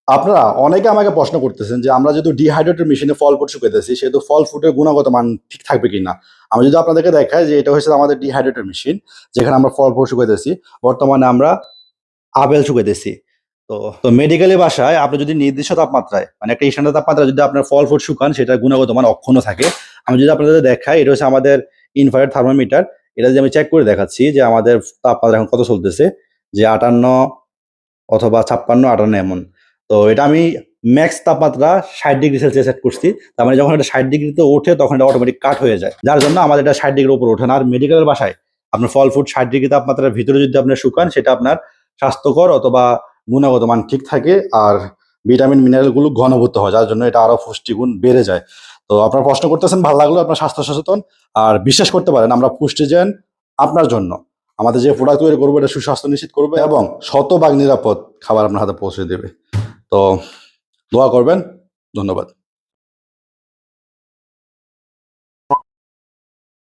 আপনারা অনেকে আমাকে প্রশ্ন করতেছেন যে আমরা যেহেতু ডিহাইড্রেটের মেশিনে ফল ফুড শুকাইতেছি সেহেতু ফল ফুডের গুণগত মান ঠিক থাকবে কিনা। আমি যদি আপনাদেরকে দেখাই যে এটা হচ্ছে আমাদের ডিহাইড্রেটের মেশিন, যেখানে আমরা ফল ফুড শুকাইতেছি। বর্তমানে আমরা আপেল শুকাইতেছি। তো তো মেডিকেলি ভাষায় আপনি যদি নির্দিষ্ট তাপমাত্রায় মানে একটা স্ট্যান্ডার্ড তাপমাত্রায় যদি আপনার ফল ফুড শুকান সেটার গুণগত মান অক্ষুণ্ণ থাকে। আমি যদি আপনাদের দেখাই, এটা হচ্ছে আমাদের ইনফ্রারেড থার্মোমিটার। এটা যদি আমি চেক করে দেখাচ্ছি যে আমাদের তাপমাত্রা এখন কত চলতেছে, যে 58 অথবা 56, 58 এমন। তো এটা আমি ম্যাক্স তাপমাত্রা 60 ডিগ্রি সেলসিয়াস সেট করছি। তার মানে যখন এটা 60 ডিগ্রিতে ওঠে তখন এটা অটোমেটিক কাট হয়ে যায়, যার জন্য আমাদের এটা 60 ডিগ্রির উপর ওঠে না। আর মেডিকেলের বাসায় আপনার ফল ফুড 60 ডিগ্রি তাপমাত্রার ভিতরে যদি আপনি শুকান সেটা আপনার স্বাস্থ্যকর অথবা গুণগত মান ঠিক থাকে, আর ভিটামিন মিনারেলগুলো ঘনভূত হয়, যার জন্য এটা আরো পুষ্টিগুণ বেড়ে যায়। তো আপনার প্রশ্ন করতেছেন, ভালো লাগলো, আপনার স্বাস্থ্য সচেতন। আর বিশ্বাস করতে পারেন আমরা পুষ্টিজেন আপনার জন্য আমাদের যে প্রোডাক্ট তৈরি করবো এটা সুস্বাস্থ্য নিশ্চিত করবে এবং শতভাগ নিরাপদ খাবার আপনার হাতে পৌঁছে দেবে। তো দোয়া করবেন। ধন্যবাদ।